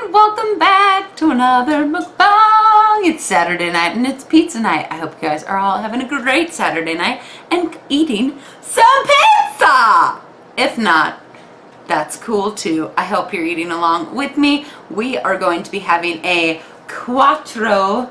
and welcome back to another mukbang. It's Saturday night and it's pizza night. I hope you guys are all having a great Saturday night and eating some pizza. If not, that's cool too. I hope you're eating along with me. We are going to be having a quattro,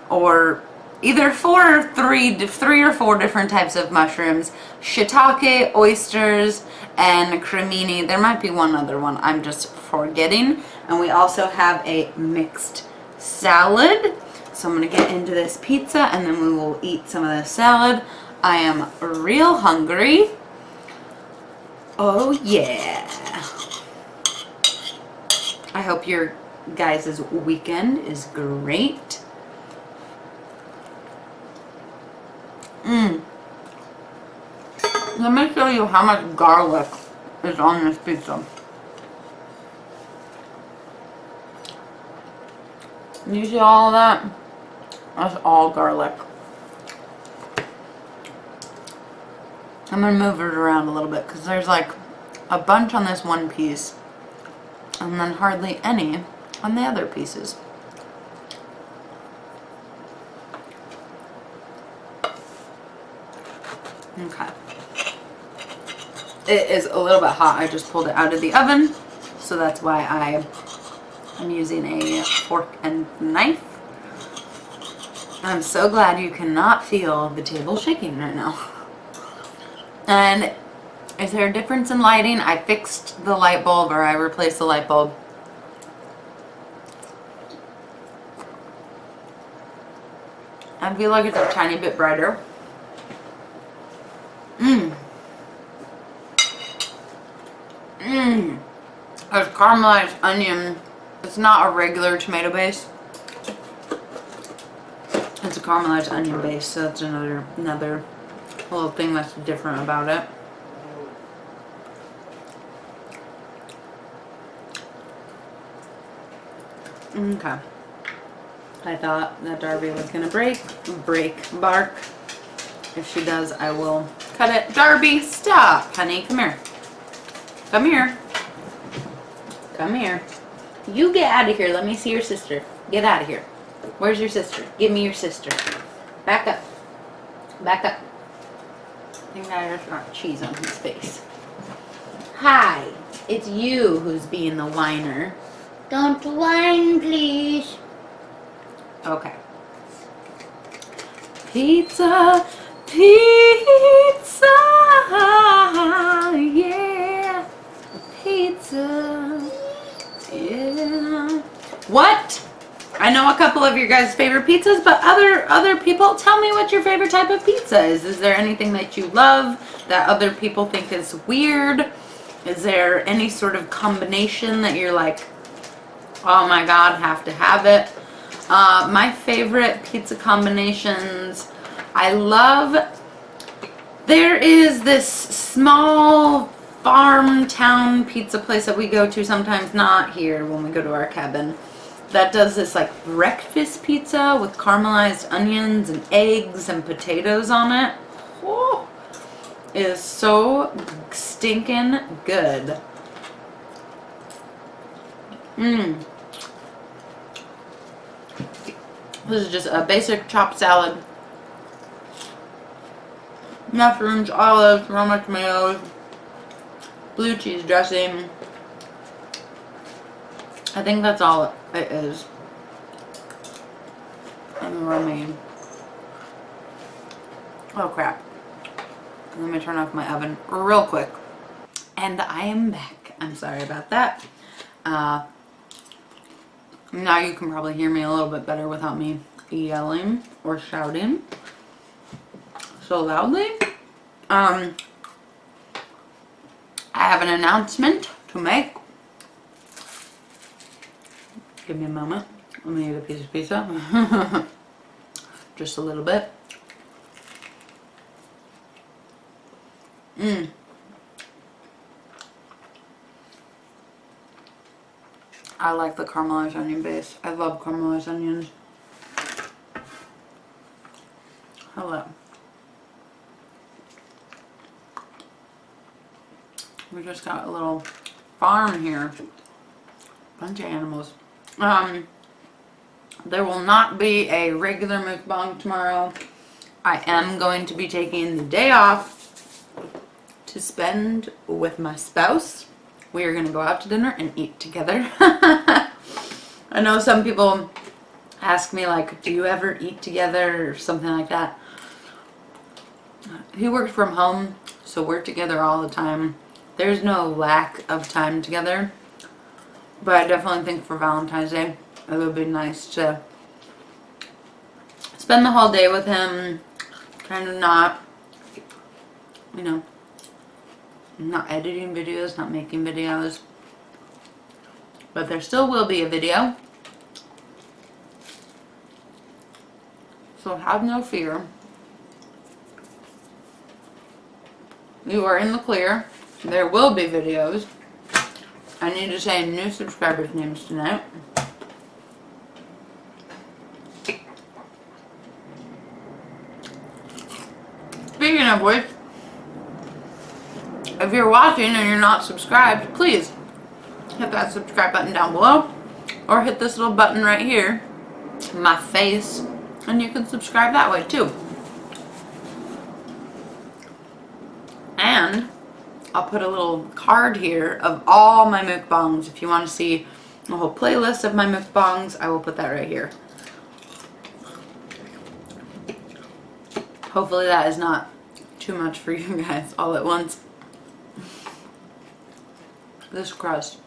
or either three or four different types of mushrooms: shiitake, oysters, and cremini. There might be one other one I'm just forgetting. And we also have a mixed salad. So I'm going to get into this pizza and then we will eat some of the salad. I am real hungry. Oh yeah. I hope your guys' weekend is great. Let me show you how much garlic is on this pizza. You see all of that? That's all garlic. I'm going to move it around a little bit because there's like a bunch on this one piece and then hardly any on the other pieces. Okay. It is a little bit hot. I just pulled it out of the oven, so that's why I'm using a fork and knife. I'm so glad you cannot feel the table shaking right now. And is there a difference in lighting? I fixed the light bulb, or I replaced the light bulb. I feel like it's a tiny bit brighter. There's caramelized onion. It's not a regular tomato base. It's a caramelized onion base, so that's another little thing that's different about it. Okay. I thought that Darby was gonna bark. If she does, I will cut it. Darby, stop, honey. Come here. Come here. Come here. You get out of here. Let me see your sister. Get out of here. Where's your sister? Give me your sister. Back up. Back up. I think I just got cheese on his face. Hi. It's you who's being the whiner. Don't whine, please. Okay. Pizza. Pizza. Yeah. Pizza. Yeah. What? I know a couple of your guys' favorite pizzas, but other people, tell me what your favorite type of pizza is. Is there anything that you love that other people think is weird? Is there any sort of combination that you're like, oh my god, have to have it? My favorite pizza combinations, there is this small farm town pizza place that we go to sometimes, not here when we go to our cabin, that does this like breakfast pizza with caramelized onions and eggs and potatoes on it. Oh, it is so stinking good. This is just a basic chopped salad. Mushrooms, olives, Roma tomatoes, blue cheese dressing. I think that's all it is. And romaine. Oh crap. Let me turn off my oven real quick. And I am back. I'm sorry about that. Now you can probably hear me a little bit better without me yelling or shouting so loudly. I have an announcement to make. Give me a moment. Let me eat a piece of pizza. Just a little bit. I like the caramelized onion base. I love caramelized onions. Hello. We just got a little farm here. Bunch of animals. There will not be a regular mukbang tomorrow. I am going to be taking the day off to spend with my spouse. We are going to go out to dinner and eat together. I know some people ask me, like, do you ever eat together or something like that? He works from home, so we're together all the time. There's no lack of time together. But I definitely think for Valentine's Day, it would be nice to spend the whole day with him, kind of not, you know, not editing videos, not making videos. But there still will be a video. So have no fear. You are in the clear. There will be videos. I need to say new subscribers' names tonight. Speaking of which, if you're watching and you're not subscribed, please hit that subscribe button down below, or hit this little button right here, my face, and you can subscribe that way too. And I'll put a little card here of all my mukbangs. If you want to see a whole playlist of my mukbangs, I will put that right here. Hopefully that is not too much for you guys all at once. This crust.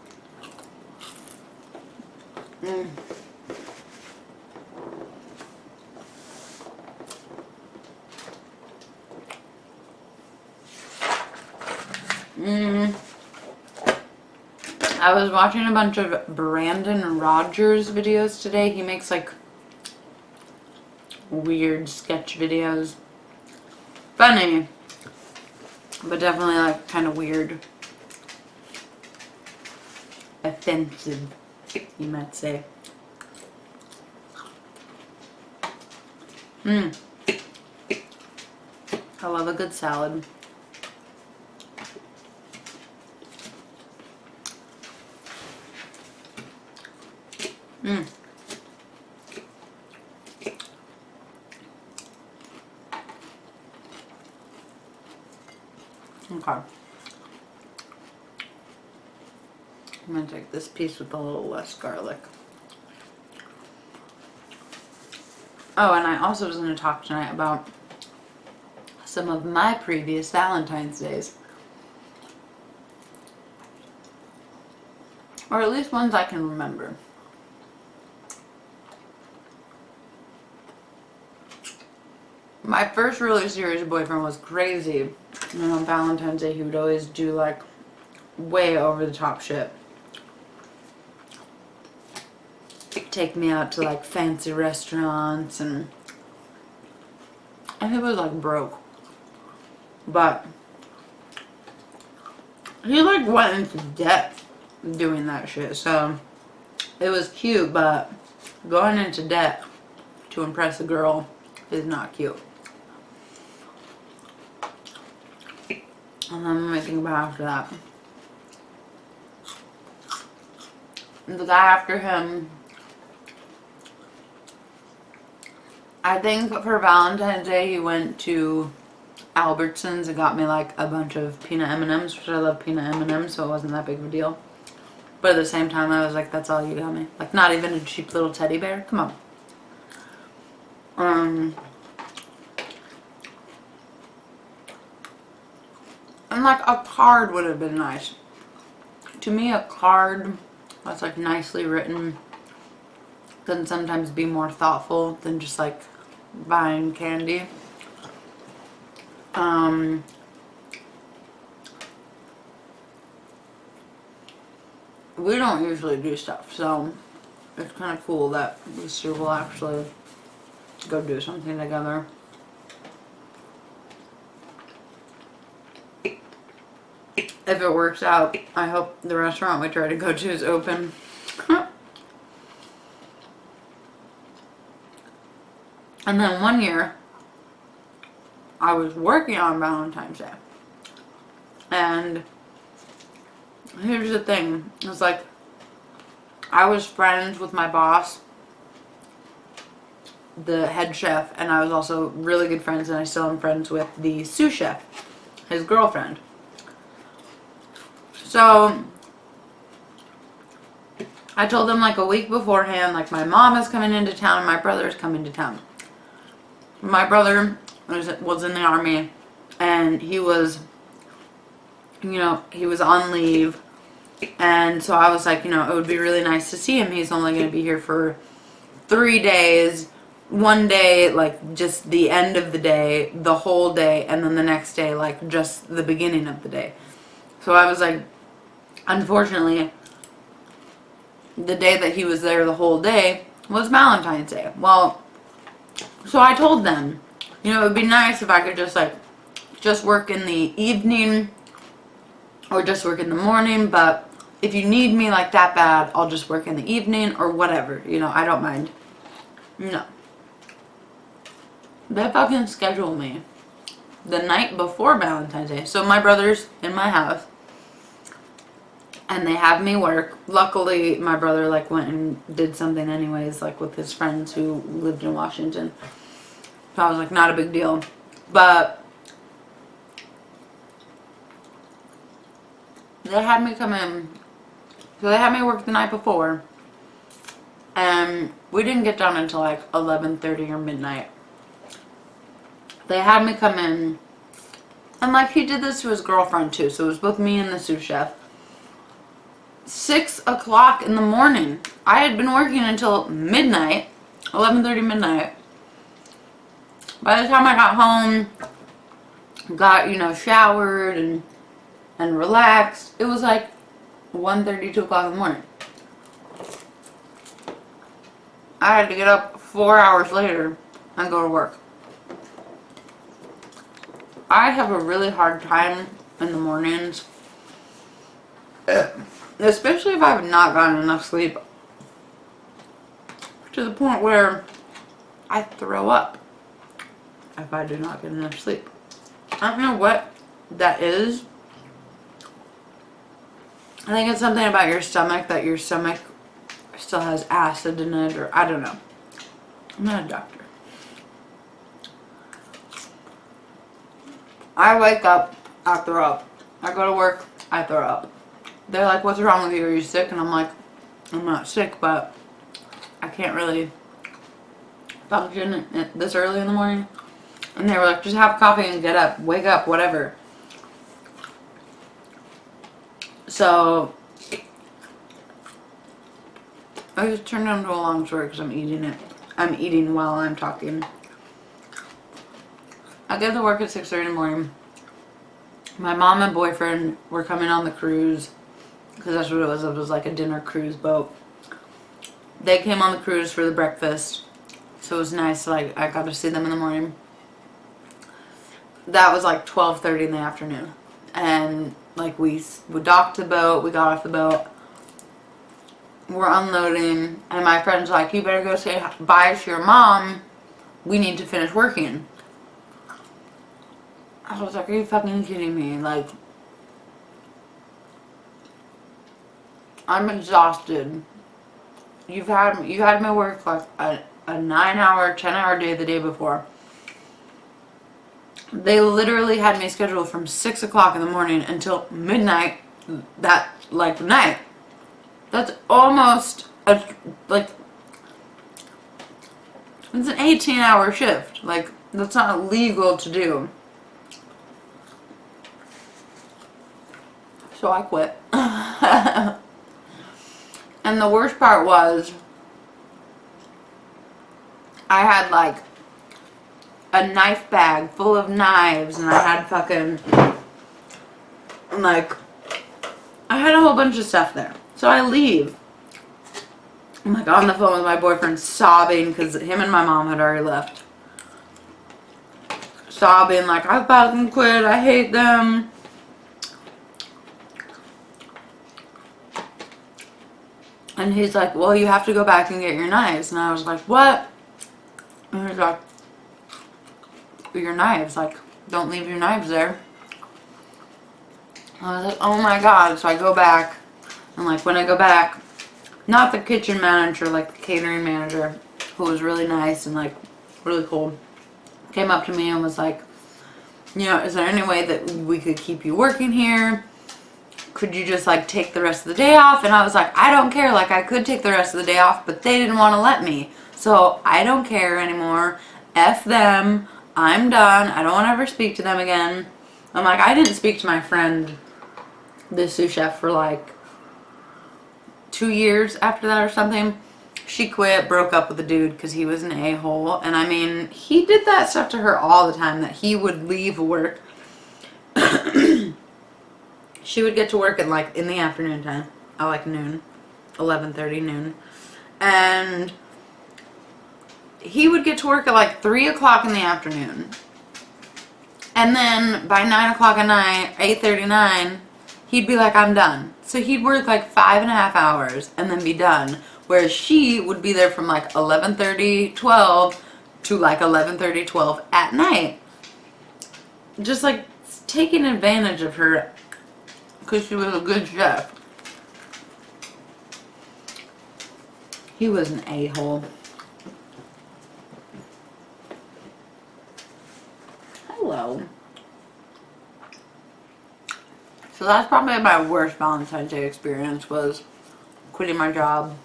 I was watching a bunch of Brandon Rogers videos today. He makes like weird sketch videos. Funny, but definitely like kind of weird. Offensive, you might say. I love a good salad. Okay. I'm going to take this piece with a little less garlic. Oh, and I also was going to talk tonight about some of my previous Valentine's days. Or at least ones I can remember. My first really serious boyfriend was crazy. And on Valentine's Day, he would always do like way over the top shit. Take me out to like fancy restaurants, and he was like broke. But he like went into debt doing that shit. So it was cute, but going into debt to impress a girl is not cute. And then what I think about after that. The guy after him, I think for Valentine's Day he went to Albertsons and got me like a bunch of peanut M&Ms, which I love peanut M&Ms, so it wasn't that big of a deal. But at the same time I was like, that's all you got me. Like not even a cheap little teddy bear. Come on. And like a card would have been nice. To me, a card that's like nicely written can sometimes be more thoughtful than just like buying candy. We don't usually do stuff, so it's kind of cool that this year we'll actually go do something together. If it works out, I hope the restaurant we try to go to is open. And then one year, I was working on Valentine's Day. And here's the thing. It's like, I was friends with my boss, the head chef, and I was also really good friends, and I still am friends with the sous chef, his girlfriend. So I told them like a week beforehand, like my mom is coming into town and my brother is coming to town. My brother was in the army, and he was, he was on leave. And so I was like, it would be really nice to see him. He's only going to be here for 3 days. One day, like, just the end of the day, the whole day, and then the next day, like, just the beginning of the day. So I was like, unfortunately, the day that he was there the whole day was Valentine's Day. Well, so I told them, it would be nice if I could just work in the evening or just work in the morning, but if you need me like that bad, I'll just work in the evening or whatever, I don't mind. No. They fucking scheduled me the night before Valentine's Day. So my brother's in my house, and they have me work. Luckily, my brother went and did something anyways, with his friends who lived in Washington. So I was like, not a big deal. But they had me come in. So they had me work the night before, and we didn't get done until 11:30 or midnight. They had me come in, and he did this to his girlfriend too, so it was both me and the sous chef. 6 o'clock in the morning. I had been working until midnight, 11:30 midnight. By the time I got home, got, showered and relaxed, it was 1:30, 2 o'clock in the morning. I had to get up 4 hours later and go to work. I have a really hard time in the mornings, especially if I have not gotten enough sleep, to the point where I throw up if I do not get enough sleep. I don't know what that is. I think it's something about your stomach, that your stomach still has acid in it, or I don't know. I'm not a doctor. I wake up, I throw up. I go to work, I throw up. They're like, what's wrong with you? Are you sick? And I'm like, I'm not sick, but I can't really function this early in the morning. And they were like, just have coffee and get up, wake up, whatever. So I just turned it into a long story because I'm eating it. I'm eating while I'm talking. I get to work at 6:30 in the morning. My mom and boyfriend were coming on the cruise, because that's what it was. It was like a dinner cruise boat. They came on the cruise for the breakfast, so it was nice. I got to see them in the morning. That was 12:30 in the afternoon, and we docked the boat. We got off the boat. We're unloading, and my friend's like, "You better go say bye to your mom. We need to finish working." I was like, are you fucking kidding me? I'm exhausted. You had me work a 9-hour, 10-hour day the day before. They literally had me scheduled from 6 o'clock in the morning until midnight that night. That's almost it's an 18-hour shift. That's not legal to do. So I quit. And the worst part was, I had a knife bag full of knives, and I had I had a whole bunch of stuff there. So I leave. I'm on the phone with my boyfriend, sobbing because him and my mom had already left. Sobbing I fucking quit, I hate them. And he's like, well, you have to go back and get your knives. And I was like, what? And he's like, your knives. Don't leave your knives there. I was like, oh my god. So I go back. And when I go back, Not the kitchen manager, like the catering manager, who was really nice and like really cool, came up to me and was like, you know, is there any way that we could keep you working here? Could you just like take the rest of the day off? And I was like, I don't care. Like, I could take the rest of the day off, but they didn't want to let me. So I don't care anymore. F them. I'm done. I don't want to ever speak to them again. I'm like, I didn't speak to my friend, the sous chef, for like 2 years after that or something. She quit, broke up with the dude because he was an a-hole. And I mean, he did that stuff to her all the time, that he would leave work. She would get to work at like in the afternoon time, at like noon, 11:30 noon. And he would get to work at like 3 o'clock in the afternoon. And then by 9 o'clock at night, 8:39, he'd be like, I'm done. So he'd work like 5.5 hours and then be done. Whereas she would be there from like 11:30, 12 to like 11:30, 12 at night. Just like taking advantage of her because she was a good chef. He was an a-hole. Hello. So that's probably my worst Valentine's Day experience, was quitting my job.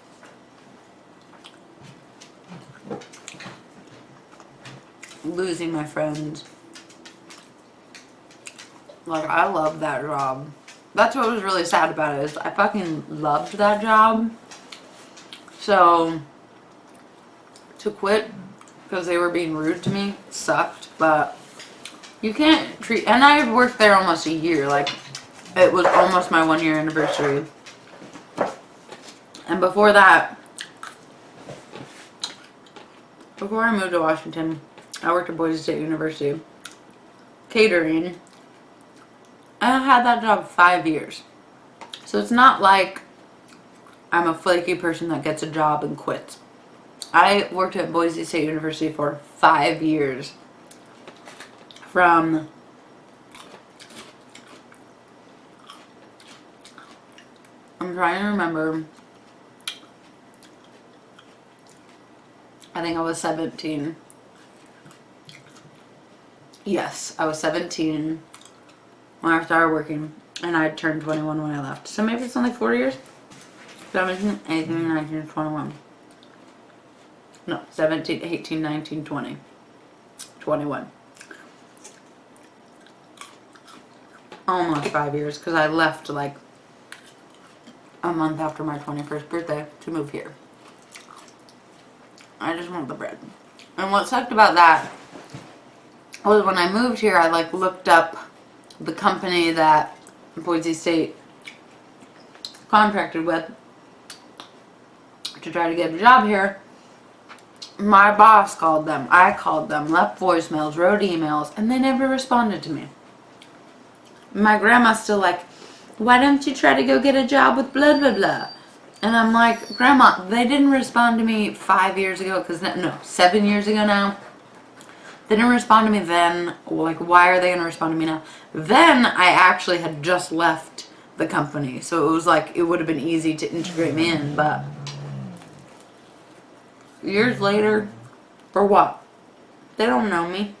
Losing my friends. Like, I love that job. That's what was really sad about it, is I fucking loved that job. So to quit because they were being rude to me sucked, but you can't treat, and I worked there almost a year, like it was almost my 1-year anniversary. And before that, before I moved to Washington, I worked at Boise State University catering. I had that job 5 years. So it's not like I'm a flaky person that gets a job and quits. I worked at Boise State University for 5 years. From I'm trying to remember. I think I was 17. Yes, I was 17 when I started working, and I turned 21 when I left. So maybe it's only 4 years? 17, 18, 19, 21. No, 17, 18, 19, 20. 21. Almost 5 years, because I left like a month after my 21st birthday to move here. I just want the bread. And what sucked about that was when I moved here, I like looked up the company that Boise State contracted with to try to get a job here. My boss called them, I called them, left voicemails, wrote emails, and they never responded to me. My grandma's still like, why don't you try to go get a job with blah blah blah? And I'm like, Grandma, they didn't respond to me 5 years ago, because no, 7 years ago now. They didn't respond to me then. Like, why are they going to respond to me now? Then I actually had just left the company, so it was like, it would have been easy to integrate me in, but years later, for what? They don't know me.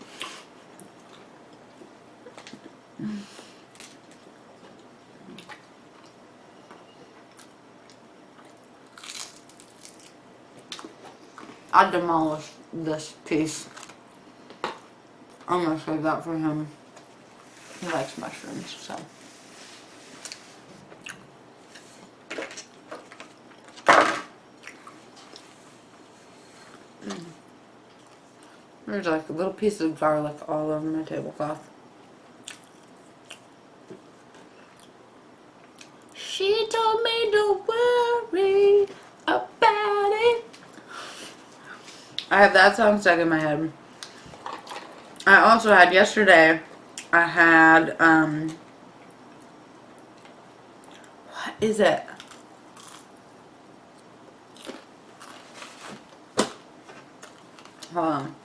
I demolished this piece. I'm gonna save that for him. He likes mushrooms, so. There's like a little piece of garlic all over my tablecloth. She told me don't worry about it. I have that song stuck in my head. I also had yesterday, I had, what is it? Hold on.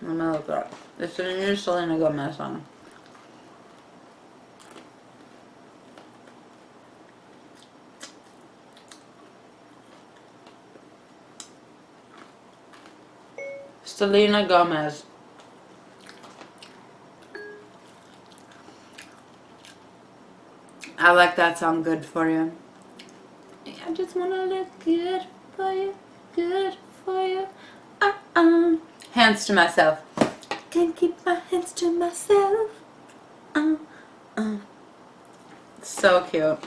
Let me look it up. It's a new Selena Gomez song. Selena Gomez. I like that song, Good For You. I just wanna look good for you, good for you. Hands to myself. Can't keep my hands to myself. So cute.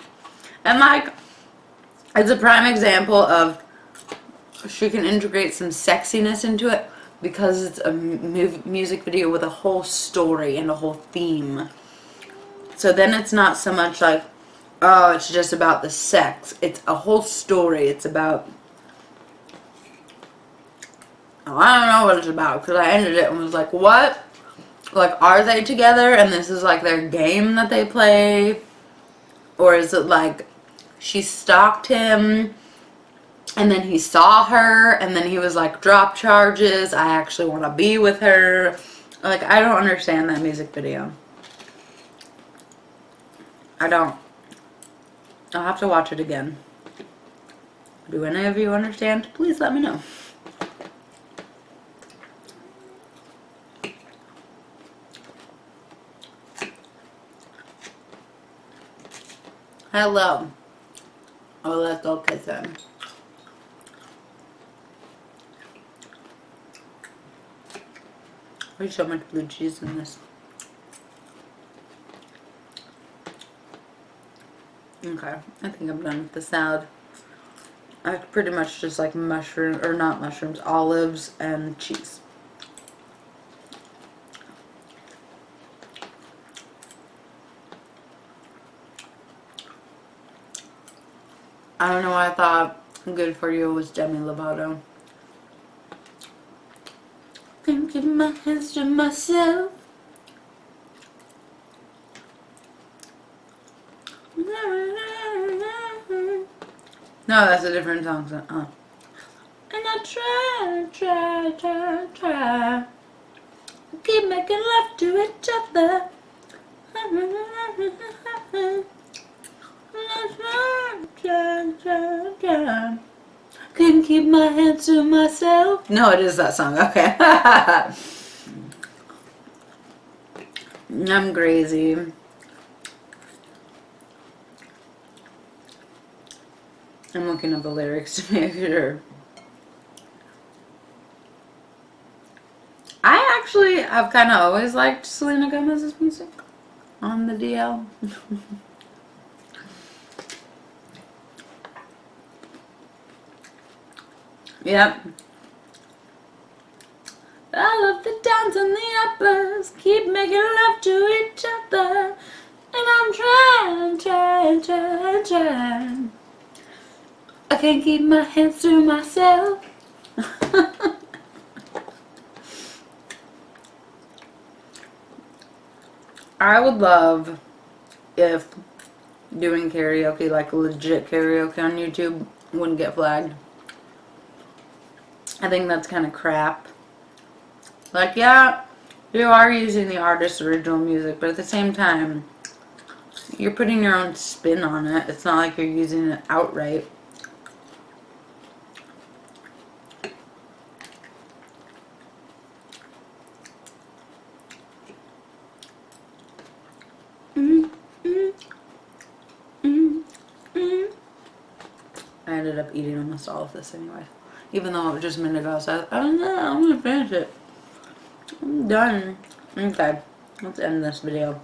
And like, it's a prime example of she can integrate some sexiness into it because it's a music video with a whole story and a whole theme. So then it's not so much like, oh, it's just about the sex. It's a whole story. It's about, oh, I don't know what it's about because I ended it and was like, what? Like, are they together and this is like their game that they play? Or is it like she stalked him and then he saw her and then he was like, drop charges, I actually want to be with her. Like, I don't understand that music video. I don't. I'll have to watch it again. Do any of you understand? Please let me know. Hello. Oh, let's go kiss him. There's so much blue cheese in this. Okay, I think I'm done with the salad. I pretty much just like mushroom, or not mushrooms, olives and cheese. I don't know why I thought Good For You was Demi Lovato. Can't keep my hands to myself. No, that's a different song. And I try. Keep making love to each other. Couldn't keep my hands to myself. No, it is that song. Okay. I'm crazy. I'm looking at the lyrics to make sure. I actually have kind of always liked Selena Gomez's music on the DL. Yep. I love the downs and the uppers, keep making love to each other, and I'm trying. I can't keep my hands to myself. I would love if doing karaoke, like legit karaoke on YouTube, wouldn't get flagged. I think that's kind of crap. Like, yeah, you are using the artist's original music, but at the same time, you're putting your own spin on it. It's not like you're using it outright. I ended up eating almost all of this anyway. Even though it was just a minute ago, so I don't know, I'm gonna finish it. I'm done. Okay, let's end this video.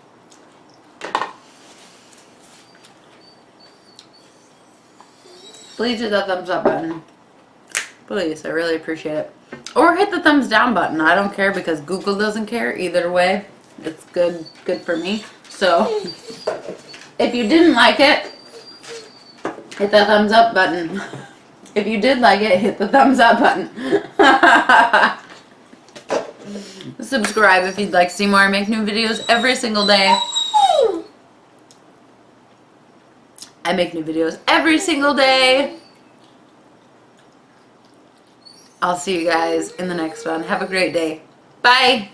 Please hit that thumbs up button. Please, I really appreciate it. Or hit the thumbs down button. I don't care because Google doesn't care. Either way, it's good for me. So, if you didn't like it, hit the thumbs up button. If you did like it, hit the thumbs up button. Subscribe if you'd like to see more. I make new videos every single day. I make new videos every single day. I'll see you guys in the next one. Have a great day. Bye.